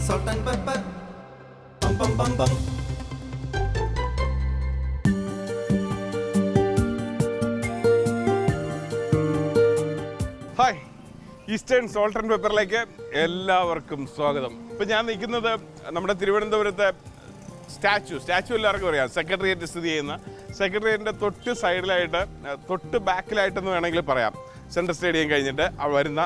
salt and pepper. Bum bum bum bum. Hi, eastern salt and പെപ്പറിലേക്ക് എല്ലാവർക്കും സ്വാഗതം. ഇപ്പം ഞാൻ നിൽക്കുന്നത് നമ്മുടെ തിരുവനന്തപുരത്തെ സ്റ്റാച്ചു എല്ലാവർക്കും അറിയാം, സെക്രട്ടേറിയറ്റ് സ്ഥിതി ചെയ്യുന്ന സെക്രട്ടേറിയറ്റിൻ്റെ തൊട്ട് സൈഡിലായിട്ട്, തൊട്ട് ബാക്കിലായിട്ടെന്ന് വേണമെങ്കിൽ പറയാം, സെൻട്രൽ സ്റ്റേഡിയം കഴിഞ്ഞിട്ട് വരുന്ന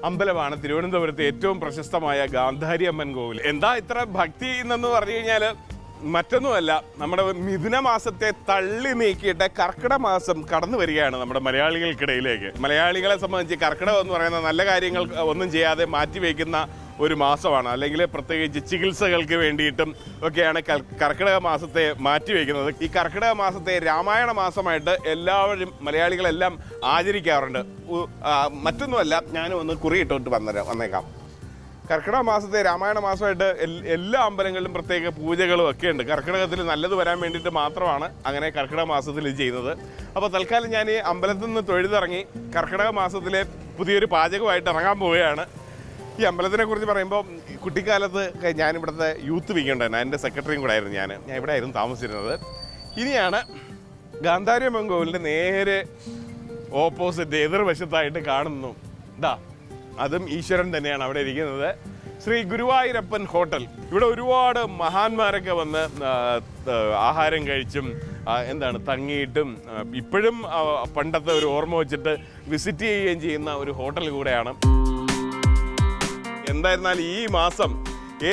അമ്പലമാണ് തിരുവനന്തപുരത്തെ ഏറ്റവും പ്രശസ്തമായ ഗാന്ധാരി അമ്മൻ കോവിൽ. എന്താ ഇത്ര ഭക്തി എന്നു പറഞ്ഞു കഴിഞ്ഞാൽ മറ്റൊന്നുമല്ല, നമ്മുടെ മിഥുന മാസത്തെ തള്ളി നീക്കിയിട്ട് കർക്കിടക മാസം കടന്നു വരികയാണ് നമ്മുടെ മലയാളികൾക്കിടയിലേക്ക്. മലയാളികളെ സംബന്ധിച്ച് കർക്കിടകം എന്ന് പറയുന്ന നല്ല കാര്യങ്ങൾ ഒന്നും ചെയ്യാതെ മാറ്റിവെക്കുന്ന ഒരു മാസമാണ്. അല്ലെങ്കിൽ പ്രത്യേകിച്ച് ചികിത്സകൾക്ക് വേണ്ടിയിട്ടും ഒക്കെയാണ് കർക്കിടക മാസത്തെ മാറ്റിവെക്കുന്നത്. ഈ കർക്കിടക മാസത്തെ രാമായണ മാസമായിട്ട് എല്ലാവരും മലയാളികളെല്ലാം ആചരിക്കാറുണ്ട്. മറ്റൊന്നുമല്ല, ഞാനും ഒന്ന് കുറിയിട്ടോട്ട് വന്നേക്കാം. കർക്കിടക മാസത്തെ രാമായണ മാസമായിട്ട് എല്ലാ അമ്പലങ്ങളിലും പ്രത്യേക പൂജകളും ഒക്കെ ഉണ്ട്. കർക്കിടകത്തിൽ നല്ലത് വരാൻ വേണ്ടിയിട്ട് മാത്രമാണ് അങ്ങനെ കർക്കിടക മാസത്തിൽ ഇത് ചെയ്യുന്നത്. അപ്പോൾ തൽക്കാലം ഞാൻ ഈ അമ്പലത്തിൽ നിന്ന് തൊഴുതിറങ്ങി കർക്കിടക മാസത്തിലെ പുതിയൊരു പാചകമായിട്ട് ഇറങ്ങാൻ പോവുകയാണ്. ഈ അമ്പലത്തിനെ കുറിച്ച് പറയുമ്പോൾ, കുട്ടിക്കാലത്ത് ഞാനിവിടുത്തെ യൂത്ത് വിങ് ഉണ്ടായിരുന്നു, എൻ്റെ സെക്രട്ടറിയും കൂടെ ആയിരുന്നു ഞാൻ ഇവിടെ ആയിരുന്നു താമസിച്ചിരുന്നത്. ഇനിയാണ് ഗാന്ധാരി അമ്മൻ കോവിലിൻ്റെ നേരെ ഓപ്പോസിറ്റ് എതിർവശത്തായിട്ട് കാണുന്നു. അതും ഈശ്വരൻ തന്നെയാണ് അവിടെ ഇരിക്കുന്നത്, ശ്രീ ഗുരുവായൂരപ്പൻ ഹോട്ടൽ. ഇവിടെ ഒരുപാട് മഹാന്മാരൊക്കെ വന്ന് ആഹാരം കഴിച്ചും തങ്ങിയിട്ടും ഇപ്പോഴും പണ്ടത്തെ ഒരു ഓർമ്മ വെച്ചിട്ട് വിസിറ്റ് ചെയ്യുകയും ചെയ്യുന്ന ഒരു ഹോട്ടൽ കൂടെയാണ്. എന്തായിരുന്നാലും ഈ മാസം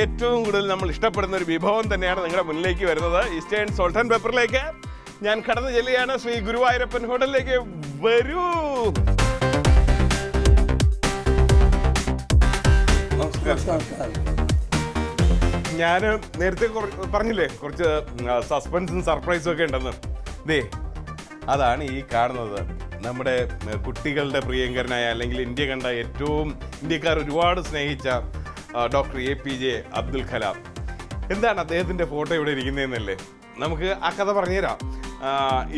ഏറ്റവും കൂടുതൽ നമ്മൾ ഇഷ്ടപ്പെടുന്ന ഒരു വിഭവം തന്നെയാണ് നിങ്ങളുടെ മുന്നിലേക്ക് വരുന്നത്. ഈസ്റ്റേൺ സോൾട്ട് ആൻഡ് പെപ്പറിലേക്ക് ഞാൻ കടന്നു ചെല്ലുകയാണ്. ശ്രീ ഗുരുവായൂരപ്പൻ ഹോട്ടലിലേക്ക് വരൂ. ഞാൻ നേരത്തെ പറഞ്ഞില്ലേ കുറച്ച് സസ്പെൻസും സർപ്രൈസും ഒക്കെ ഉണ്ടെന്ന്. അതാണ് ഈ കാണുന്നത്, നമ്മുടെ കുട്ടികളുടെ പ്രിയങ്കരനായ, അല്ലെങ്കിൽ ഇന്ത്യ കണ്ട ഇന്ത്യക്കാർ ഒരുപാട് സ്നേഹിച്ച ഡോക്ടർ APJ അബ്ദുൽ കലാം. എന്താണ് അദ്ദേഹത്തിൻ്റെ ഫോട്ടോ ഇവിടെ ഇരിക്കുന്നതെന്നല്ലേ, നമുക്ക് ആ കഥ പറഞ്ഞുതരാം.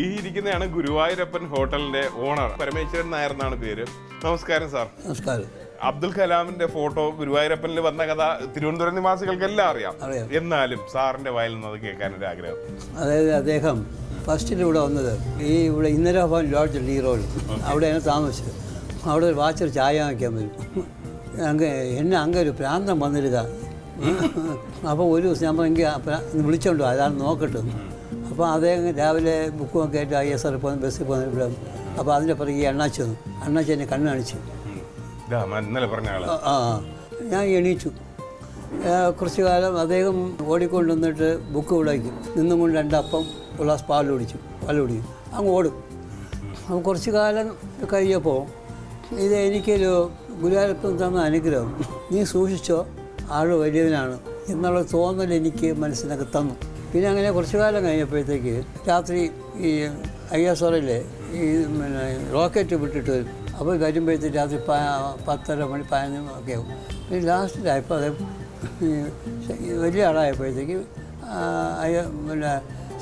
ഈ ഇരിക്കുന്നതാണ് ഗുരുവായൂരപ്പൻ ഹോട്ടലിൻ്റെ ഓണർ, പരമേശ്വരൻ നായർ എന്നാണ് പേര്. നമസ്കാരം സാർ. നമസ്കാരം. അബ്ദുൽ കലാമിന്റെ ഫോട്ടോ ഗുരുവായൂരപ്പനിൽ വന്ന കഥ തിരുവനന്തപുരം നിവാസികൾക്കെല്ലാം അറിയാം. എന്നാലും സാറിന്റെ വായിൽ നിന്ന് അത് കേൾക്കാനൊരു ആഗ്രഹം. അതായത് അദ്ദേഹം ഫസ്റ്റിൽ ഇവിടെ വന്നത് ഇവിടെ ഇന്ദിരാഭവൻ ലോഡ്ജ് ഡി റോഡ്, അവിടെയാണ് താമസിച്ചത്. അവിടെ ഒരു വാച്ചർ ചായ വയ്ക്കാൻ വരും. എന്നെ ഒരു പ്രാന്തം വന്നിരുക. അപ്പോൾ ഒരു ദിവസം നമ്മൾ എനിക്ക് വിളിച്ചോണ്ടോ അതാണ് നോക്കട്ടെ. അപ്പോൾ അദ്ദേഹം രാവിലെ ബുക്കുമൊക്കെ ആയിട്ട് ISR പോകുന്ന ബസ്സിൽ പോകുന്ന ഇവിടെ. അപ്പോൾ അതിൻ്റെ പിറകെ അണ്ണാച്ചി വന്നു. അണ്ണാച്ചി എന്നെ കണ്ണ് കാണിച്ചു. ഞാൻ എണീച്ചു. കുറച്ചു കാലം അദ്ദേഹം ഓടിക്കൊണ്ടുവന്നിട്ട് ബുക്ക് വിളയിക്കും, നിന്നും കൊണ്ട് 2 അപ്പം ഗ്ലാസ് പാൽ കുടിക്കും, അങ്ങ് ഓടും. അപ്പോൾ കുറച്ചു കാലം കഴിഞ്ഞപ്പോൾ ഇത് എനിക്കൊരു ഗുരുവായൂരപ്പൻ തന്ന അനുഗ്രഹം, നീ സൂക്ഷിച്ചോ, ആൾ വലിയവനാണ് എന്നുള്ള തോന്നൽ എനിക്ക് മനസ്സിനൊക്കെ തന്നു. പിന്നെ അങ്ങനെ കുറച്ചു കാലം കഴിഞ്ഞപ്പോഴത്തേക്ക് രാത്രി ഈ ISRലെ ഈ റോക്കറ്റ് വിട്ടിട്ട് വരും. അപ്പോൾ വരുമ്പോഴത്തേക്ക് രാത്രി 10:30 മണി 11 ഒക്കെ ആവും. പിന്നെ ലാസ്റ്റിലായപ്പോൾ അത് വലിയ ആളായപ്പോഴത്തേക്ക്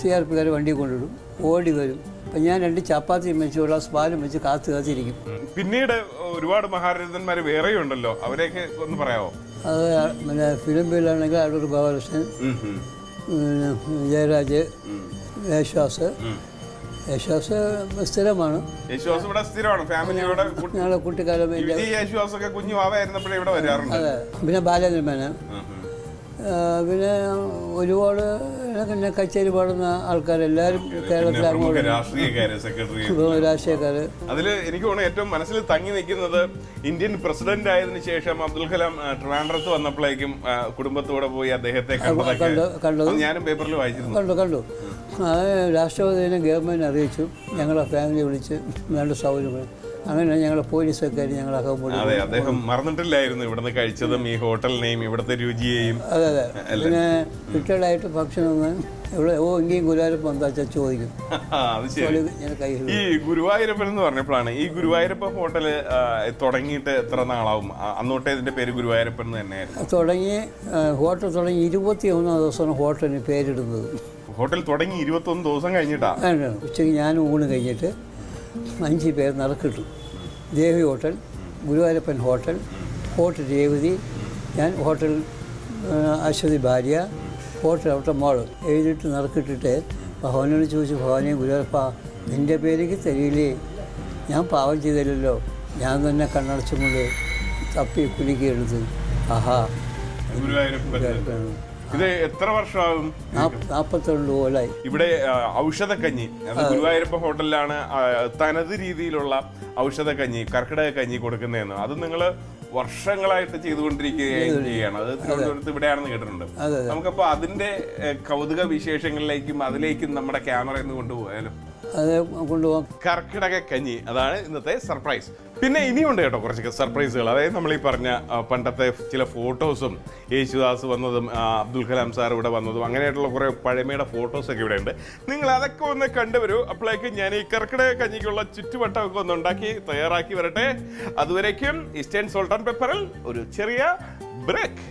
CRPക്കാർ വണ്ടി കൊണ്ടിടും, ഓടി വരും. അപ്പം ഞാൻ 2 ചപ്പാത്തിയും വെച്ച് ഒരു ഗ്ലാസ് പാലും വെച്ച് കാത്തിരിക്കും. പിന്നീട് ഒരുപാട് മഹാരഥന്മാർ വേറെയും ഉണ്ടല്ലോ, അവരെയൊക്കെ ഒന്ന് പറയാമോ? അത് ഫിലിംബിലാണെങ്കിൽ അടൂർ ഗോപാലകൃഷ്ണൻ, ജയരാജ്, യേശുദാസ് സ്ഥിരമാണ്. ഞങ്ങളുടെ കുട്ടിക്കാലം. അതെ. പിന്നെ ബാലേന്ദ്രൻ മേനോൻ, പിന്നെ ഒരുപാട് പിന്നെ കച്ചേരി പാടുന്ന ആൾക്കാരെല്ലാവരും കേരളത്തിൽ അങ്ങോട്ട് രാഷ്ട്രീയക്കാര്. അതിൽ എനിക്ക് തോന്നുന്നു ഏറ്റവും മനസ്സിൽ തങ്ങി നിൽക്കുന്നത് ഇന്ത്യൻ പ്രസിഡന്റ് ആയതിനു ശേഷം അബ്ദുൽ കലാം ട്രിവാൻഡ്രത്ത് വന്നപ്പോഴേക്കും കുടുംബത്തോടെ പോയി അദ്ദേഹത്തെ കണ്ടത് ഞാനും പേപ്പറിൽ വായിച്ചിരുന്നു. കണ്ടു. രാഷ്ട്രപതിനെ ഗവൺമെൻറ് അറിയിച്ചു, ഞങ്ങളെ ഫാമിലി വിളിച്ച് വേണ്ട സൗകര്യം. അങ്ങനെ ഞങ്ങളെ പോലീസൊക്കെ ഞങ്ങളൊക്കെ അദ്ദേഹം മറന്നിട്ടില്ലായിരുന്നു ഇവിടുന്ന് കഴിച്ചതും ഈ ഹോട്ടലിനെയും ഇവിടുത്തെ രുചിയെയും. അതെ. പിന്നെ റിട്ടയർഡായിട്ട് ഭക്ഷണം ഇവിടെ എങ്കിലും ഗുരുവായൂരപ്പൻ എന്താ വെച്ചാൽ ചോദിക്കും. ഈ ഗുരുവായൂരപ്പൻ എന്ന് പറഞ്ഞപ്പോഴാണ്, ഈ ഗുരുവായൂരപ്പൻ ഹോട്ടൽ തുടങ്ങിയിട്ട് എത്ര നാളാവും? അന്നോട്ടേ ഇതിന്റെ പേര് ഗുരുവായൂരപ്പൻ തന്നെയായിരുന്നു. ഹോട്ടൽ തുടങ്ങി 21 ദിവസമാണ് ഹോട്ടലിന് പേരിടുന്നത്. ഹോട്ടൽ തുടങ്ങി 21 ദിവസം കഴിഞ്ഞിട്ടാ. ഉച്ചയ്ക്ക് ഞാൻ ഊണ് കഴിഞ്ഞിട്ട് 5 പേർ നറുക്കിട്ടു. ദേവി ഹോട്ടൽ, ഗുരുവായൂരപ്പൻ ഹോട്ടൽ, രേവതി, ഞാൻ ഹോട്ടൽ അശ്വതി ഭാര്യ, ഫോട്ടോ അവിടെ മോള് എഴുതിയിട്ട് നറുക്കിട്ടിട്ട് ഭഗവാനോട് ചോദിച്ചു, ഭഗവാനെ ഗുരുവായൂരപ്പ നിൻ്റെ പേരേക്ക് തരില്ലേ, ഞാൻ പാവം ചെയ്തില്ലല്ലോ, ഞാൻ തന്നെ കണ്ണടച്ചും കൊണ്ട് തപ്പി കുലുക്കി എടുത്ത്. ആഹാ, ഇത് എത്ര വർഷമാകും? 42 കൊല്ലായി. ഇവിടെ ഔഷധക്കഞ്ഞി, അത് ഗുരുവായൂരപ്പ ഹോട്ടലിലാണ് തനത് രീതിയിലുള്ള ഔഷധക്കഞ്ഞി, കർക്കിടക കഞ്ഞി കൊടുക്കുന്നതെന്ന്. അത് നിങ്ങൾ വർഷങ്ങളായിട്ട് ചെയ്തുകൊണ്ടിരിക്കുകയാണ്. അത് തിരുവനന്തപുരത്ത് ഇവിടെയാണെന്ന് കേട്ടിട്ടുണ്ട്. നമുക്കപ്പോ അതിന്റെ കൗതുക വിശേഷങ്ങളിലേക്കും അതിലേക്കും നമ്മുടെ ക്യാമറ ഒന്ന് കൊണ്ടുപോയാലും. അത് കൊണ്ടുപോകാം. കർക്കിടക കഞ്ഞി, അതാണ് ഇന്നത്തെ സർപ്രൈസ്. പിന്നെ ഇനിയുണ്ട് കേട്ടോ കുറച്ച് സർപ്രൈസുകൾ. അതായത് നമ്മൾ ഈ പറഞ്ഞ പണ്ടത്തെ ചില ഫോട്ടോസും, യേശുദാസ് വന്നതും അബ്ദുൽ കലാം സാർ ഇവിടെ വന്നതും അങ്ങനെയായിട്ടുള്ള കുറേ പഴമയുടെ ഫോട്ടോസൊക്കെ ഇവിടെ ഉണ്ട്. നിങ്ങൾ അതൊക്കെ ഒന്ന് കണ്ടുവരൂ. അപ്പോഴേക്കും ഞാൻ ഈ കർക്കിടക കഞ്ഞിക്കുള്ള ചുറ്റുവട്ടമൊക്കെ ഒന്ന് ഉണ്ടാക്കി തയ്യാറാക്കി വരട്ടെ. അതുവരേക്കും ഈസ്റ്റേൺ സോൾട്ട് ആൻഡ് പെപ്പറിൽ ഒരു ചെറിയ ബ്രേക്ക്.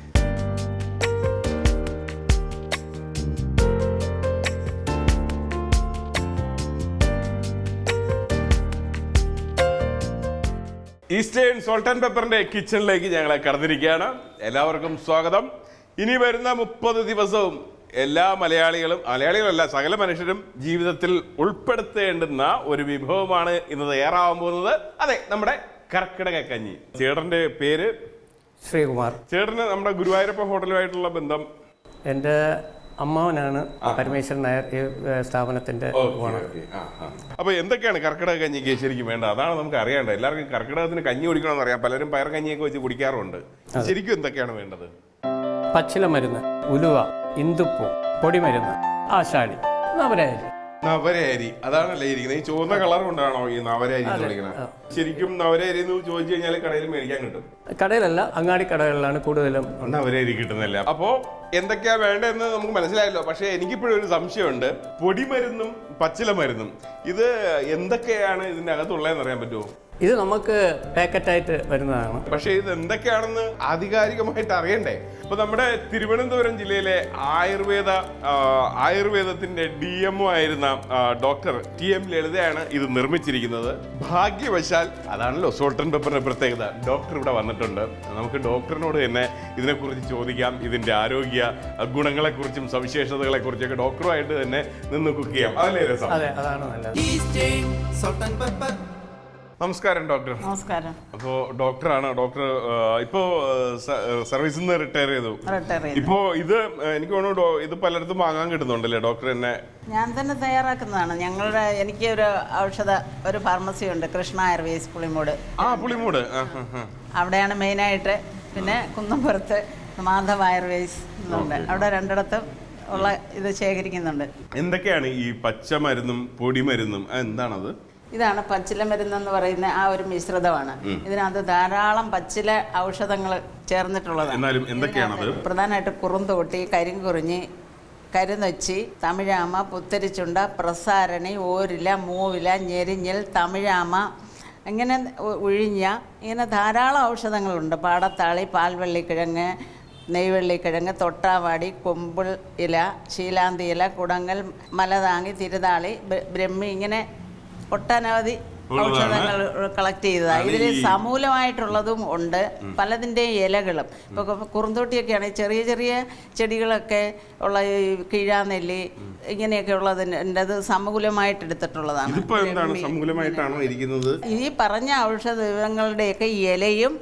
ഈസ്റ്റേൺ സോൾട്ട് ആൻഡ് പെപ്പറിന്റെ കിച്ചണിലേക്ക് ഞങ്ങളെ കടന്നിരിക്കുകയാണ്. എല്ലാവർക്കും സ്വാഗതം. ഇനി വരുന്ന 30 ദിവസവും എല്ലാ മലയാളികളല്ല സകല മനുഷ്യരും ജീവിതത്തിൽ ഉൾപ്പെടുത്തേണ്ടുന്ന ഒരു വിഭവമാണ് ഇന്ന് തയ്യാറാവാൻ പോകുന്നത്. അതെ, നമ്മുടെ കർക്കിടക കഞ്ഞി. ചേട്ടന്റെ പേര് ശ്രീകുമാർ. ചേട്ടന് നമ്മുടെ ഗുരുവായൂരപ്പ ഹോട്ടലുമായിട്ടുള്ള ബന്ധം? എൻ്റെ അമ്മാവനാണ് പരമേശ്വരൻ നായർ ഈ സ്ഥാപനത്തിന്റെ. അപ്പൊ എന്തൊക്കെയാണ് കർക്കിടക കഞ്ഞിക്ക് ശരിക്കും വേണ്ട? അതാണ് നമുക്ക് അറിയേണ്ടത്. എല്ലാവർക്കും കർക്കിടകത്തിന് കഞ്ഞി കുടിക്കണമെന്ന് അറിയാം, പലരും പയർ കഞ്ഞിയൊക്കെ വെച്ച് കുടിക്കാറുണ്ട്. ശരിക്കും എന്തൊക്കെയാണ് വേണ്ടത്? പച്ചില മരുന്ന്, ഉലുവ, ഇന്ദുപ്പൂ, പൊടിമരുന്ന്, ആശാളി, നവരരി. നവരരി, അതാണല്ലേ ഇരിക്കുന്നത്. ഈ ചുവന്ന കളർ കൊണ്ടാണോ ഈ നവരരി എന്ന് വിളിക്കുന്നത്? ശരിക്കും നവരരി എന്ന് ചോദിച്ചു കഴിഞ്ഞാൽ കടയിൽ മേടിക്കാൻ കിട്ടും? കടയിലല്ല, അങ്ങാടി കടകളിലാണ് കൂടുതലും നവരരി കിട്ടുന്നില്ല. അപ്പോ എന്തൊക്കെയാ വേണ്ടതെന്ന് നമുക്ക് മനസ്സിലായല്ലോ. പക്ഷെ എനിക്കിപ്പോഴും ഒരു സംശയമുണ്ട്. പൊടിമരുന്നും പച്ചില മരുന്നും ഇത് എന്തൊക്കെയാണ് ഇതിന്റെ അകത്തുള്ളതെന്ന് അറിയാൻ പറ്റുമോ? ഇത് നമുക്ക് പാക്കറ്റായിട്ട് വരുന്നതാണ്. പക്ഷെ ഇത് എന്തൊക്കെയാണെന്ന് ആധികാരികമായിട്ട് അറിയണ്ടേ? ഇപ്പൊ നമ്മുടെ തിരുവനന്തപുരം ജില്ലയിലെ ആയുർവേദത്തിന്റെ DMO ആയിരുന്ന ഡോക്ടർ TM ലളിതയാണ് ഇത് നിർമ്മിച്ചിരിക്കുന്നത്. ഭാഗ്യവശാൽ, അതാണല്ലോ സോൾട്ട് ആൻഡ് പെപ്പറിന്റെ പ്രത്യേകത, ഡോക്ടർ ഇവിടെ വന്നിട്ടുണ്ട്. നമുക്ക് ഡോക്ടറിനോട് തന്നെ ഇതിനെക്കുറിച്ച് ചോദിക്കാം. ഇതിന്റെ ആരോഗ്യ ഗുണങ്ങളെക്കുറിച്ചും സവിശേഷതകളെക്കുറിച്ചൊക്കെ ഡോക്ടറുമായിട്ട് തന്നെ നിന്ന് കുക്ക് ചെയ്യാം. അതല്ലേ രസം? അതെ, അതാണ് നല്ലത്. Eastern salt and pepper. നമസ്കാരം ഡോക്ടർ. നമസ്കാരം. അപ്പോൾ ഡോക്ടറാണ്. ഡോക്ടർ ഇപ്പോ സർവീസിൽ നിന്ന് റിട്ടയർ ചെയ്തു. ഇപ്പോ ഇത് എനിക്ക് തോന്നുന്നു ഇത് പലയിടത്തും വാങ്ങാൻ കിട്ടുന്നുണ്ടല്ലേ? ഡോക്ടർ തന്നെ ഞാൻ തന്നെ തയ്യാറാക്കുന്നതാണ്. എനിക്ക് ഒരു ഫാർമസി ഉണ്ട്, കൃഷ്ണ ആയുർവേദ് പുളിമൂട്. പുളിമൂട് അവിടെയാണ് മെയിനായിട്ട്. പിന്നെ കുന്നംപുറത്ത് മാധവ് ആയുർവേദ് എന്നുണ്ട്. അവിടെ രണ്ടിടത്തും ഉള്ള ഇത് ശേഖരിക്കുന്നുണ്ട്. എന്തൊക്കെയാണ് ഈ പച്ചമരുന്നും പൊടിമരുന്നും? എന്താണത്? ഇതാണ് പച്ചില മരുന്നെന്ന് പറയുന്ന ആ ഒരു മിശ്രിതമാണ്. ഇതിനകത്ത് ധാരാളം പച്ചില ഔഷധങ്ങൾ ചേർന്നിട്ടുള്ളതാണ്. പ്രധാനമായിട്ട് കുറുന്തോട്ടി, കരിങ്കുറിഞ്ഞി, കരുനൊച്ചി, തമിഴാമ, പുത്തരിച്ചുണ്ട, പ്രസാരണി, ഓരില, മൂവില, ഞെരിഞ്ഞിൽ, തമിഴാമ, ഇങ്ങനെ ഉഴിഞ്ഞ, ഇങ്ങനെ ധാരാളം ഔഷധങ്ങളുണ്ട്. പാടത്താളി, പാൽവള്ളിക്കിഴങ്ങ്, നെയ്വെള്ളിക്കിഴങ്ങ്, തൊട്ടാവാടി, കൊമ്പിൾ ഇല, ശീലാന്തി ഇല, കുടങ്ങൽ, മലതാങ്ങി, തിരുതാളി, ബ്രഹ്മി, ഇങ്ങനെ ഒട്ടനവധി ഔഷധങ്ങൾ കളക്ട് ചെയ്തതാണ്. ഇതിൽ സമൂലമായിട്ടുള്ളതും ഉണ്ട്, പലതിൻ്റെയും ഇലകളും. ഇപ്പോൾ കുറുന്തോട്ടിയൊക്കെയാണ് ചെറിയ ചെറിയ ചെടികളൊക്കെ ഉള്ള കീഴാനെല്ലി ഇങ്ങനെയൊക്കെ ഉള്ളതിൻ്റെത് സമൂലമായിട്ട് എടുത്തിട്ടുള്ളതാണ്. ഈ പറഞ്ഞ ഔഷധങ്ങളുടെയൊക്കെ ഇലയും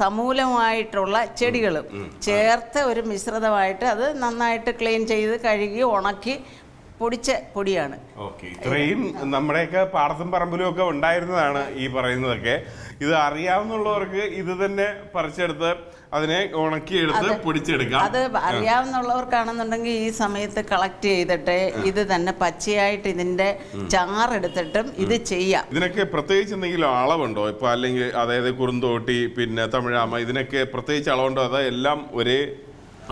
സമൂലമായിട്ടുള്ള ചെടികളും ചേർത്ത് ഒരു മിശ്രിതമായിട്ട് അത് നന്നായിട്ട് ക്ലീൻ ചെയ്ത് കഴുകി ഉണക്കി പൊടിച്ച പൊടിയാണ്. ഇത്രയും നമ്മുടെയൊക്കെ പാടത്തും പറമ്പിലും ഒക്കെ ഉണ്ടായിരുന്നതാണ് ഈ പറയുന്നതൊക്കെ. ഇത് അറിയാവുന്നവർക്ക് ഇത് തന്നെ പറിച്ചെടുത്ത് അതിനെ ഉണക്കിയെടുത്ത് പൊടിച്ചെടുക്കാം. അത് അറിയാവുന്നവർക്കാണെന്നുണ്ടെങ്കിൽ ഈ സമയത്ത് കളക്ട് ചെയ്തിട്ട് ഇത് തന്നെ പച്ചയായിട്ട് ഇതിന്റെ ചാറെടുത്തിട്ടും ഇത് ചെയ്യാം. ഇതിനൊക്കെ പ്രത്യേകിച്ച് എന്തെങ്കിലും അളവുണ്ടോ? ഇപ്പൊ അല്ലെങ്കിൽ അതായത് കുറുന്തോട്ടി, പിന്നെ തമിഴാമ, ഇതിനൊക്കെ പ്രത്യേകിച്ച് അളവുണ്ടോ? അത് എല്ലാം ഒരേ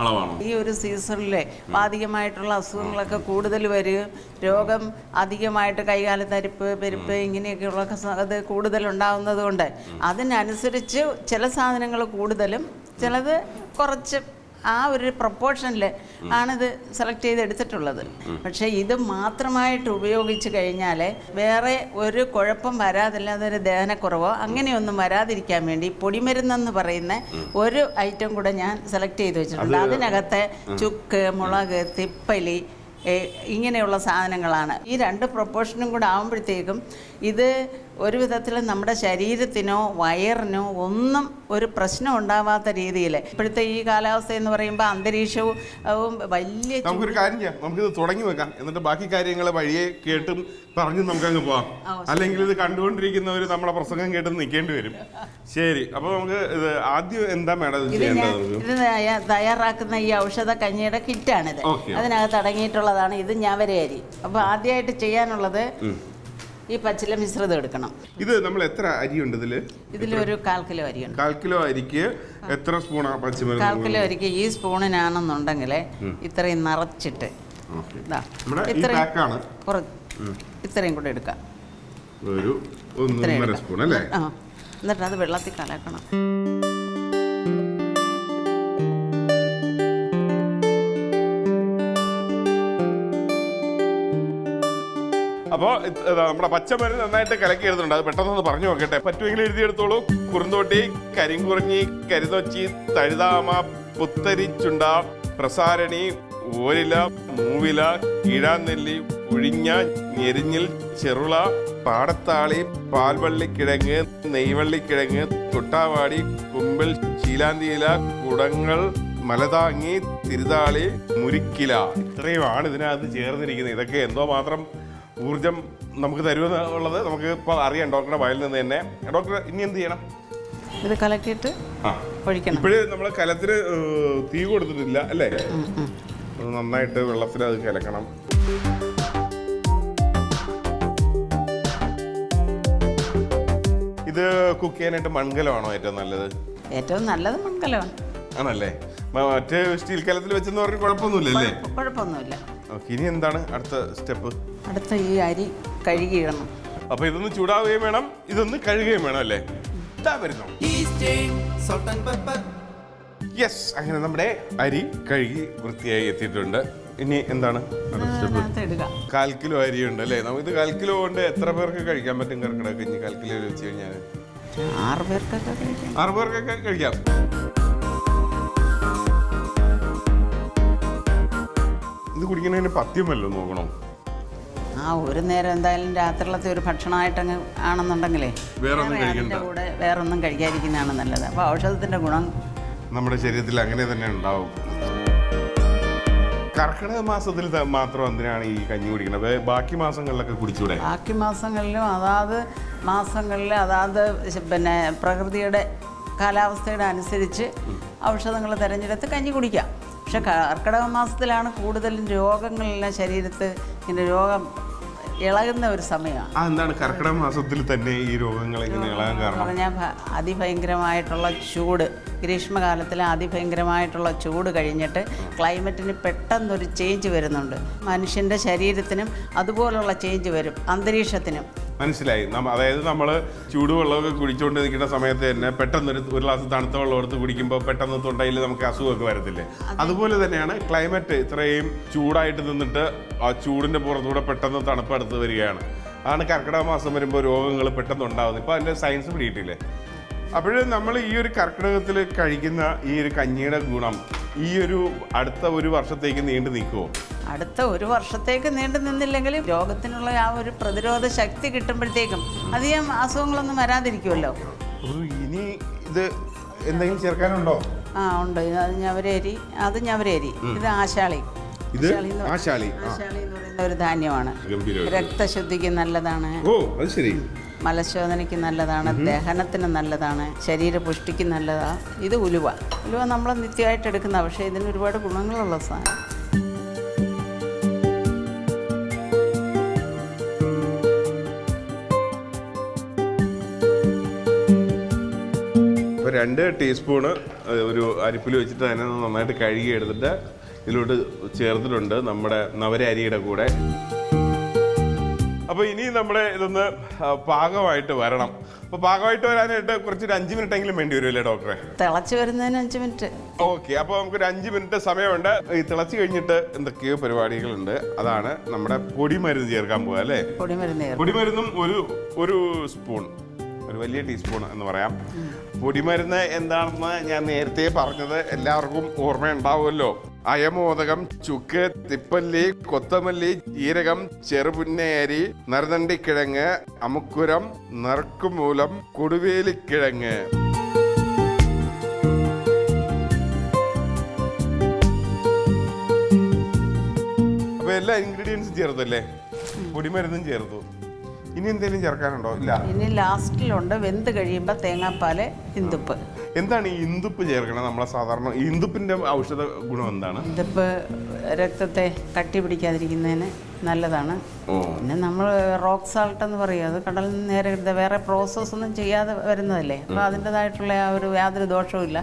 അളവാണോ? ഈ ഒരു സീസണിലെ അധികമായിട്ടുള്ള അസുഖങ്ങളൊക്കെ കൂടുതൽ വരികയും രോഗം അധികമായിട്ട് കൈകാലത്തരിപ്പ്, പെരുപ്പ്, ഇങ്ങനെയൊക്കെയുള്ള അത് കൂടുതലുണ്ടാകുന്നത് കൊണ്ട് അതിനനുസരിച്ച് ചില സാധനങ്ങൾ കൂടുതലും ചിലത് കുറച്ച് ആ ഒരു പ്രൊപ്പോർഷനിൽ ആണിത് സെലക്ട് ചെയ്ത് എടുത്തിട്ടുള്ളത്. പക്ഷേ ഇത് മാത്രമായിട്ട് ഉപയോഗിച്ച് കഴിഞ്ഞാൽ വേറെ ഒരു കുഴപ്പം വരാതില്ല, അതൊരു ദഹനക്കുറവോ അങ്ങനെയൊന്നും വരാതിരിക്കാൻ വേണ്ടി പൊടിമരുന്നെന്ന് പറയുന്ന ഒരു ഐറ്റം കൂടെ ഞാൻ സെലക്ട് ചെയ്ത് വെച്ചിട്ടുണ്ട്. അതിനകത്ത് ചുക്ക്, മുളക്, തിപ്പലി ഇങ്ങനെയുള്ള സാധനങ്ങളാണ്. ഈ 2 പ്രൊപ്പോർഷനും കൂടെ ആകുമ്പോഴത്തേക്കും ഇത് ഒരു വിധത്തിലും നമ്മുടെ ശരീരത്തിനോ വയറിനോ ഒന്നും ഒരു പ്രശ്നം ഉണ്ടാവാത്ത രീതിയിൽ ഇപ്പോഴത്തെ ഈ കാലാവസ്ഥ എന്ന് പറയുമ്പോൾ അന്തരീക്ഷവും വലിയ നമുക്കൊരു കാര്യം ചെയ്യാം, നമുക്കിത് തുടങ്ങി വെക്കാം, എന്നിട്ട് ബാക്കി കാര്യങ്ങൾ വഴിയെ കേട്ടും പറഞ്ഞും നമുക്കങ്ങ് പോവാം. അല്ലെങ്കിൽ ഇത് കണ്ടുകൊണ്ടിരിക്കുന്നവർ നമ്മളെ പ്രസംഗം കേട്ട് നിൽക്കേണ്ടി വരും. ശരി, അപ്പോൾ നമുക്ക് ഇത് ആദ്യം എന്താ മേഡം ഇത് തയ്യാറാക്കുന്ന ഈ ഔഷധ കഞ്ഞിയുടെ കിറ്റാണിത്. അതിനകത്ത് അടങ്ങിയിട്ടുള്ളതാണ് ഇത് ഞവരയരി. അപ്പോൾ ആദ്യമായിട്ട് ചെയ്യാനുള്ളത് ഈ പച്ചില മിശ്രിതം എടുക്കണം. ഇത് നമ്മൾ എത്ര അരിയുണ്ട് ഇതിലൊരു 1/4 കിലോ അരിയുണ്ട്. 1/4 കിലോ അരിക്ക് എത്ര സ്പൂണാ പച്ചമരുന്ന്? 1/4 കിലോ അരിക്ക് ഈ സ്പൂണിനാണെന്നുണ്ടെങ്കിൽ ഇത്രയും നിറച്ചിട്ട് ഇത്രയും കൂടെ എടുക്കാം. ഒരു 1.5 സ്പൂൺ അല്ലേ? എന്നിട്ട് അത് വെള്ളത്തിൽ കലക്കണം. അപ്പോൾ നമ്മുടെ പച്ചമരുന്ന് നന്നായിട്ട് കലക്കി എടുത്തിട്ടുണ്ട്. അത് പെട്ടെന്ന് പറഞ്ഞു നോക്കട്ടെ, പറ്റുമെങ്കിൽ എഴുതിയെടുത്തോളൂ. കുറുന്തോട്ടി, കരിങ്കുറിഞ്ഞി, കരിതൊച്ചി, തഴുതാമ, പുത്തരിച്ചുണ്ട, പ്രസാരണി, ഓരില, മൂവില, കീഴാനെല്ലി, ഉഴിഞ്ഞ, ഞെരിഞ്ഞിൽ, ചെറുള, പാടത്താളി, പാൽവള്ളിക്കിഴങ്ങ്, നെയ്വള്ളിക്കിഴങ്ങ്, തൊട്ടാവാടി, കുമ്പിൾ, ശീലാന്തിയില, കുടങ്ങൾ, മലതാങ്ങി, തിരുതാളി, മുരിക്കില. ഇത്രയുമാണ് ഇതിനകത്ത് ചേർന്നിരിക്കുന്നത്. ഇതൊക്കെ എന്തോ മാത്രം ഊർജം നമുക്ക് തരുമെന്നുള്ളത് നമുക്ക് ഇപ്പോൾ അറിയാം ഡോക്ടറുടെ വായിൽ നിന്ന് തന്നെ. ഡോക്ടർ ഇനി എന്ത് ചെയ്യണം? ഇത് കലക്കിയിട്ട് ഒഴിക്കണം. ഇപ്പോഴും നമ്മൾ കലത്തിന് തീ കൊടുത്തിട്ടില്ല അല്ലേ? നന്നായിട്ട് വെള്ളത്തിൽ അത് കലക്കണം. ഇത് കുക്ക് ചെയ്യാനായിട്ട് മൺകലമാണോ ഏറ്റവും നല്ലത്? ഏറ്റവും നല്ലത് മൺകലമാണ്. ആണല്ലേ? മറ്റേ സ്റ്റീൽ കലത്തിൽ വെച്ചെന്ന് പറഞ്ഞ് കുഴപ്പമൊന്നുമില്ലല്ലേ? കുഴപ്പമൊന്നുമില്ല. ഇനി എന്താണ് അടുത്ത സ്റ്റെപ്പ്? അടുത്ത ഈ അരി കഴുകിയിടണം. അപ്പൊ ഇതൊന്ന് ചൂടാവുകയും വേണം, ഇതൊന്ന് കഴുകുകയും വേണം അല്ലേ? ഇതാ വരുന്നു. യെസ്, അങ്ങനെ നമ്മുടെ അരി കഴുകി വൃത്തിയായി എത്തിയിട്ടുണ്ട്. ഇനി എന്താണ് 1/4 കിലോ അരി ഉണ്ട് അല്ലേ? നമുക്ക് 1/4 കിലോ കൊണ്ട് എത്ര പേർക്ക് കഴിക്കാൻ പറ്റും? കർക്കിടക കഞ്ഞി 1/4 കിലോ വെച്ച് കഴിഞ്ഞാൽ 6 പേർക്കൊക്കെ കഴിക്കാം. ഇത് കുടിക്കുന്നതിന് പഥ്യമല്ലോ നോക്കണോ? ഒരു നേരം എന്തായാലും രാത്രിയിലത്തെ ഒരു ഭക്ഷണമായിട്ടങ്ങ് ആണെന്നുണ്ടെങ്കിലേ അതിൻ്റെ കൂടെ വേറൊന്നും കഴിക്കാതിരിക്കുന്നതാണ് നല്ലത്. അപ്പോൾ ഔഷധത്തിൻ്റെ ഗുണം നമ്മുടെ ശരീരത്തിൽ അങ്ങനെ തന്നെ ഉണ്ടാവും. കർക്കിടക മാസത്തിൽ മാത്രം എന്തിനാണ് ഈ കഞ്ഞി കുടിക്കുന്നത്? ബാക്കി മാസങ്ങളിലൊക്കെ കുടിച്ചൂടെ? ബാക്കി മാസങ്ങളിലും അതാത് പിന്നെ പ്രകൃതിയുടെ കാലാവസ്ഥയുടെ അനുസരിച്ച് ഔഷധങ്ങൾ തിരഞ്ഞെടുത്ത് കഞ്ഞി കുടിക്കാം. പക്ഷെ കർക്കിടക മാസത്തിലാണ് കൂടുതലും രോഗങ്ങളെല്ലാം ശരീരത്ത് ഇങ്ങനെ രോഗം ഇളകുന്ന ഒരു സമയമാണ്. എന്താണ് കർക്കിടക മാസത്തിൽ തന്നെ ഈ രോഗങ്ങൾ ഇങ്ങനെ ഇളകാൻ കാരണം? പറഞ്ഞാൽ അതിഭയങ്കരമായിട്ടുള്ള ചൂട്, ഗ്രീഷ്മകാലത്തിൽ അതിഭയങ്കരമായിട്ടുള്ള ചൂട് കഴിഞ്ഞിട്ട് ക്ലൈമറ്റിന് പെട്ടെന്നൊരു ചേഞ്ച് വരുന്നുണ്ട്. മനുഷ്യൻ്റെ ശരീരത്തിനും അതുപോലുള്ള ചേഞ്ച് വരും, അന്തരീക്ഷത്തിനും. മനസ്സിലായി. അതായത് നമ്മൾ ചൂടുവെള്ളമൊക്കെ കുടിച്ചുകൊണ്ട് നിൽക്കുന്ന സമയത്ത് തന്നെ പെട്ടെന്ന് ഒരു ഗ്ലാസ് തണുത്ത വെള്ളം എടുത്ത് കുടിക്കുമ്പോൾ പെട്ടെന്ന് തൊണ്ടയിൽ നമുക്ക് അസുഖമൊക്കെ വരത്തില്ലേ? അതുപോലെ തന്നെയാണ് ക്ലൈമറ്റ് ഇത്രയും ചൂടായിട്ട് നിന്നിട്ട് ആ ചൂടിൻ്റെ പുറത്തൂടെ പെട്ടെന്ന് തണുപ്പ് അടുത്ത് വരികയാണ്. അതാണ് കർക്കിടക മാസം വരുമ്പോൾ രോഗങ്ങൾ പെട്ടെന്ന് ഉണ്ടാകുന്നത്. ഇപ്പോൾ അതിൻ്റെ സയൻസ് പിടിയിട്ടില്ലേ? അപ്പോഴും നമ്മൾ ഈ ഒരു കർക്കിടകത്തിൽ കഴിക്കുന്ന ഈ ഒരു കഞ്ഞിയുടെ ഗുണം ഈ ഒരു അടുത്ത ഒരു വർഷത്തേക്ക് നീണ്ടു നിൽക്കുമോ? അടുത്ത ഒരു വർഷത്തേക്ക് നീണ്ടു നിന്നില്ലെങ്കിലും രോഗത്തിനുള്ള ആ ഒരു പ്രതിരോധ ശക്തി കിട്ടുമ്പോഴത്തേക്കും അധികം അസുഖങ്ങളൊന്നും വരാതിരിക്കുമല്ലോ. ഇനി ഇത് എന്തെങ്കിലും ചേർക്കാനുണ്ടോ? ഉണ്ട്. അത് ഞവരരി, ഇത് ആശാളി. ആശാളി എന്ന് പറയുന്ന ഒരു ധാന്യമാണ്. രക്തശുദ്ധിക്ക് നല്ലതാണ്, മലശോധനയ്ക്ക് നല്ലതാണ്, ദഹനത്തിന് നല്ലതാണ്, ശരീരപുഷ്ടിക്ക് നല്ലതാണ്. ഇത് ഉലുവ നമ്മൾ നിത്യമായിട്ട് എടുക്കുന്ന, പക്ഷേ ഇതിന് ഒരുപാട് ഗുണങ്ങളുള്ള സാധനം. ഇപ്പോൾ 2 ടീസ്പൂണ് ഒരു അരിപ്പിൽ വെച്ചിട്ട് തന്നെ നന്നായിട്ട് കഴുകി എടുത്തിട്ട് ഇതിലോട്ട് ചേർത്തിട്ടുണ്ട് നമ്മുടെ നവര അരിയുടെ കൂടെ. അപ്പോൾ ഇനി നമ്മുടെ ഇതൊന്ന് പാകമായിട്ട് വരണം. അപ്പോൾ പാകമായിട്ട് വരാനായിട്ട് കുറച്ചൊരു 5 മിനിറ്റെങ്കിലും വേണ്ടി വരുമല്ലേ ഡോക്ടറെ? തിളച്ച് വരുന്നതിന് 5 മിനിറ്റ്. ഓക്കെ, അപ്പോൾ നമുക്കൊരു 5 മിനിറ്റ് സമയമുണ്ട്. ഈ തിളച്ച് കഴിഞ്ഞിട്ട് എന്തൊക്കെയോ പരിപാടികളുണ്ട്. അതാണ് നമ്മുടെ പൊടിമരുന്ന് ചേർക്കാൻ പോകുക അല്ലേ? പൊടിമരുന്നും ഒരു സ്പൂൺ, ഒരു വലിയ ടീസ്പൂൺ എന്ന് പറയാം. പൊടിമരുന്ന് എന്താണെന്ന് ഞാൻ നേരത്തെ പറഞ്ഞത് എല്ലാവർക്കും ഓർമ്മയുണ്ടാവുമല്ലോ. അയമോദകം, ചുക്ക്, തിപ്പല്ലി, കൊത്തമല്ലി, ജീരകം, ചെറുപുന്നയരി, നറുതണ്ടിക്കിഴങ്ങ്, അമുക്കുരം, നറുക്കുമൂലം, കൊടുവേലിക്കിഴങ്ങ്. അപ്പൊ എല്ലാ ഇൻഗ്രീഡിയൻസും ചേർത്തല്ലേ? പൊടിമരുന്നും ചേർത്തു. ഇനി എന്തെങ്കിലും ചേർക്കാനുണ്ടോ? ഇല്ല. ഇനി ലാസ്റ്റിലുണ്ട് വെന്ത് കഴിയുമ്പോൾ തേങ്ങാപ്പാല്, ഇന്ദുപ്പ്. എന്താണ് ഈ ഇന്ദുപ്പ് ചേർക്കണം? നമ്മളെ സാധാരണ ഇന്ദുപ്പിന്റെ ഔഷധ ഗുണം എന്താണ്? ഇന്ദുപ്പ് രക്തത്തെ കട്ടി പിടിക്കാതിരിക്കുന്നതിന് നല്ലതാണ്. പിന്നെ നമ്മൾ റോക്ക് സാൾട്ട് എന്ന് പറയും, അത് കടലിൽ നിന്ന് നേരെ എടുത്ത, വേറെ പ്രോസസ്സ് ഒന്നും ചെയ്യാതെ വരുന്നതല്ലേ. അപ്പോൾ അതിൻ്റെതായിട്ടുള്ള ആ ഒരു യാതൊരു ദോഷവും ഇല്ല.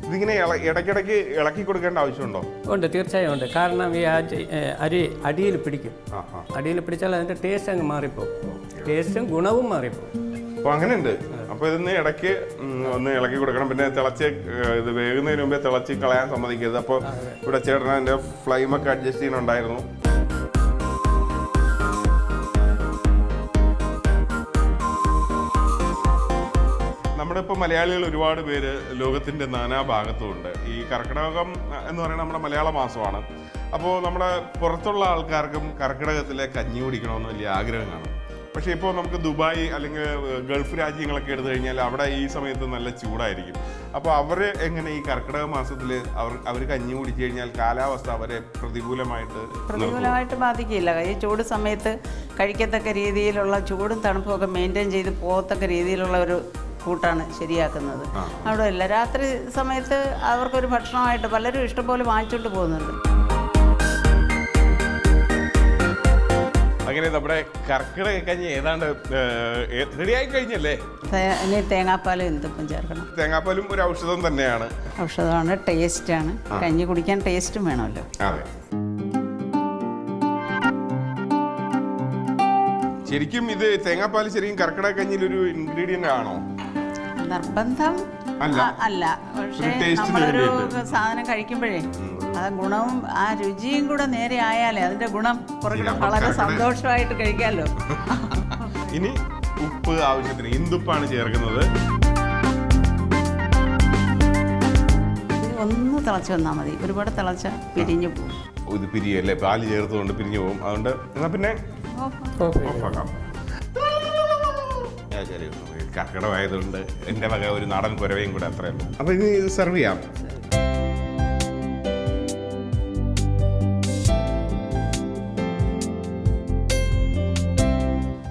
ഇതിങ്ങനെ ഇടയ്ക്കിടയ്ക്ക് ഇളക്കി കൊടുക്കേണ്ട ആവശ്യമുണ്ടോ? ഉണ്ട്, തീർച്ചയായും ഉണ്ട്. കാരണം ഈ അരി അടിയിൽ പിടിക്കും. അടിയിൽ പിടിച്ചാൽ അതിൻ്റെ ടേസ്റ്റ് അങ്ങ് മാറിപ്പോകും, ടേസ്റ്റും ഗുണവും മാറിപ്പോകും. അപ്പോൾ അങ്ങനെയുണ്ട്. അപ്പോൾ ഇതൊന്ന് ഇടയ്ക്ക് ഒന്ന് ഇളക്കി കൊടുക്കണം. പിന്നെ തിളച്ച് ഇത് വേകുന്നതിന് മുമ്പേ തിളച്ച് കളയാൻ സമ്മതിക്കരുത്. അപ്പോൾ ഇവിടെ ചേട്ടൻ അതിൻ്റെ ഫ്ലെയിമൊക്കെ അഡ്ജസ്റ്റ് ചെയ്യുന്നുണ്ടായിരുന്നു. നമ്മുടെ ഇപ്പോൾ മലയാളികൾ ഒരുപാട് പേര് ലോകത്തിൻ്റെ നാനാഭാഗത്തും ഉണ്ട്. ഈ കർക്കിടകം എന്ന് പറയുന്നത് നമ്മുടെ മലയാള മാസമാണ്. അപ്പോൾ നമ്മുടെ പുറത്തുള്ള ആൾക്കാർക്കും കർക്കിടകത്തിലെ കഞ്ഞി കുടിക്കണമെന്ന് വലിയ ആഗ്രഹം കാണും. പക്ഷേ ഇപ്പോൾ നമുക്ക് ദുബായ് അല്ലെങ്കിൽ ഗൾഫ് രാജ്യങ്ങളൊക്കെ എടുത്തു കഴിഞ്ഞാൽ അവിടെ ഈ സമയത്ത് നല്ല ചൂടായിരിക്കും. അപ്പോൾ അവർ എങ്ങനെ ഈ കർക്കിടക മാസത്തിൽ അവർ കഞ്ഞി കുടിച്ചു കഴിഞ്ഞാൽ കാലാവസ്ഥ അവരെ പ്രതികൂലമായിട്ട് ബാധിക്കില്ല. ഈ ചൂട് സമയത്ത് കഴിക്കത്തക്ക രീതിയിലുള്ള ചൂടും തണുപ്പും ഒക്കെ മെയിൻറ്റെയിൻ ചെയ്ത് പോകത്തക്ക രീതിയിലുള്ള ഒരു കൂട്ടാണ് ശരിയാക്കുന്നത്. അവിടെ ഇല്ല, രാത്രി സമയത്ത് അവർക്കൊരു ഭക്ഷണമായിട്ട് പലരും ഇഷ്ടംപോലെ വാങ്ങിച്ചുകൊണ്ട് പോകുന്നുണ്ട്. അങ്ങനെ നമ്മുടെ കർക്കിടക കഞ്ഞി ഏതാണ്ട് റെഡിയായി കഴിഞ്ഞല്ലേ? ഇനി തേങ്ങാപ്പാലും ഇന്ദുപ്പും ചേർക്കണം. തേങ്ങാപ്പാലും ഒരു ഔഷധം തന്നെയാണ്. ഔഷധമാണ്, ടേസ്റ്റാണ്. കഞ്ഞി കുടിക്കാൻ ടേസ്റ്റും വേണമല്ലോ. അതെ. ശരിക്കും ഇത് തേങ്ങാപ്പാൽ ശരിക്കും കർക്കിടക കഞ്ഞിയിൽ ഒരു ഇൻഗ്രീഡിയന്റ് ആണോ? നിർബന്ധം അല്ല, പക്ഷേ നമ്മളൊരു സാധനം കഴിക്കുമ്പോഴേ ആ ഗുണവും ആ രുചിയും കൂടെ നേരെ ആയാലേ അതിന്റെ ഗുണം കുറച്ചുകൂടെ വളരെ സന്തോഷമായിട്ട് കഴിക്കാമല്ലോ. ഇനി ഉപ്പ് ആവശ്യത്തിന് ഇന്ദുപ്പാണ് ചേർക്കുന്നത്. ഒന്ന് തിളച്ച് വന്നാൽ മതി, ഒരുപാട് തിളച്ച പിരിഞ്ഞു പോകും. ഇത് പിരിയല്ലേ, പാല് ചേർത്തുകൊണ്ട് പിരിഞ്ഞു പോകും. അതുകൊണ്ട് എന്നാ പിന്നെ ഓഫാക്കാം. ശരി, കർക്കിടകമായതുകൊണ്ട് എൻ്റെ വക ഒരു നാടൻ കുരവയും കൂടെ അത്രയേ ഉള്ളൂ. അപ്പോൾ ഇനി ഇത് സെർവ് ചെയ്യാം.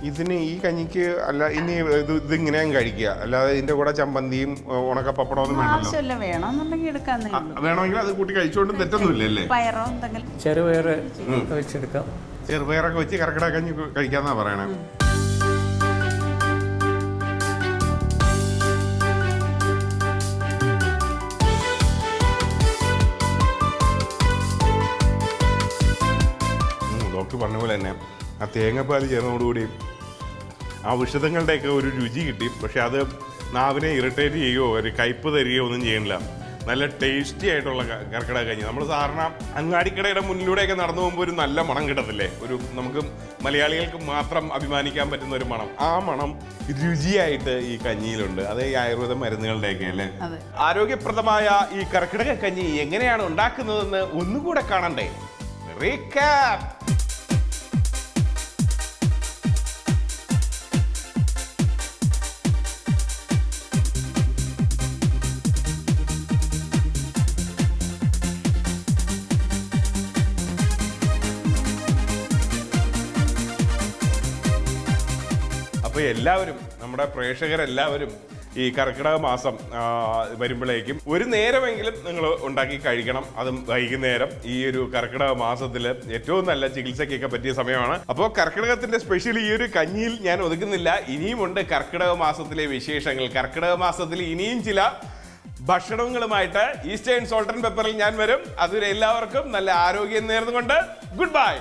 ഇതിന് ഈ കഞ്ഞിക്ക് അല്ല ഇനി ഇതിങ്ങനെയും കഴിക്കുക, അല്ലാതെ ഇതിന്റെ കൂടെ ചമ്മന്തിയും ഉണക്കപ്പപ്പടമൊന്നും വേണമല്ലോ. വേണമെന്നുണ്ടെങ്കിൽ എടുക്കാന്നേ ഉള്ളൂ. വേണമെങ്കിൽ അത് കൂട്ടി കഴിച്ചുകൊണ്ട് തെറ്റൊന്നുമില്ലല്ലേ? പയറോ എന്തെങ്കിലും ചെറുപയർ വെച്ചെടുക്കാം. ചെറുപയറൊക്കെ വെച്ച് കർക്കിടക കഞ്ഞി കഴിക്കാന്നാ പറയണേ. ഡോക്ടർ പറഞ്ഞ പോലെ തന്നെ ആ തേങ്ങാപ്പാൽ ചേർന്നതോടുകൂടി ആ ഔഷധങ്ങളുടെയൊക്കെ ഒരു രുചി കിട്ടി. പക്ഷെ അത് നാവിനെ ഇറിറ്റേറ്റ് ചെയ്യുകയോ ഒരു കയ്പ് തരികയോ ഒന്നും ചെയ്യണില്ല. നല്ല ടേസ്റ്റി ആയിട്ടുള്ള കർക്കിടക കഞ്ഞി. നമ്മൾ സാധാരണ അങ്ങാടിക്കടയുടെ മുന്നിലൂടെയൊക്കെ നടന്നു പോകുമ്പോൾ ഒരു നല്ല മണം കിട്ടത്തില്ലേ? ഒരു നമുക്ക് മലയാളികൾക്ക് മാത്രം അഭിമാനിക്കാൻ പറ്റുന്ന ഒരു മണം. ആ മണം രുചിയായിട്ട് ഈ കഞ്ഞിയിലുണ്ട്. അത് ഈ ആയുർവേദ മരുന്നുകളുടെയൊക്കെ അല്ലേ? ആരോഗ്യപ്രദമായ ഈ കർക്കിടക കഞ്ഞി എങ്ങനെയാണ് ഉണ്ടാക്കുന്നതെന്ന് ഒന്നുകൂടെ കാണണ്ടേ? റീക്യാപ്പ്. അപ്പോൾ എല്ലാവരും നമ്മുടെ പ്രേക്ഷകരെല്ലാവരും ഈ കർക്കിടക മാസം വരുമ്പോഴേക്കും ഒരു നേരമെങ്കിലും നിങ്ങൾ ഉണ്ടാക്കി കഴിക്കണം. അതും വൈകുന്നേരം. ഈ ഒരു കർക്കിടക മാസത്തിൽ ഏറ്റവും നല്ല ചികിത്സയ്ക്കൊക്കെ പറ്റിയ സമയമാണ്. അപ്പോൾ കർക്കിടകത്തിന്റെ സ്പെഷ്യൽ ഈ ഒരു കഞ്ഞിയിൽ ഞാൻ ഒതുക്കുന്നില്ല. ഇനിയുമുണ്ട് കർക്കിടക മാസത്തിലെ വിശേഷങ്ങൾ. കർക്കിടക മാസത്തിൽ ഇനിയും ചില ഭക്ഷണങ്ങളുമായിട്ട് ഈസ്റ്റേൺ സോൾട്ട് ആൻഡ് പെപ്പറിൽ ഞാൻ വരും. അതുവരെ എല്ലാവർക്കും നല്ല ആരോഗ്യം നേർന്നുകൊണ്ട് ഗുഡ് ബൈ.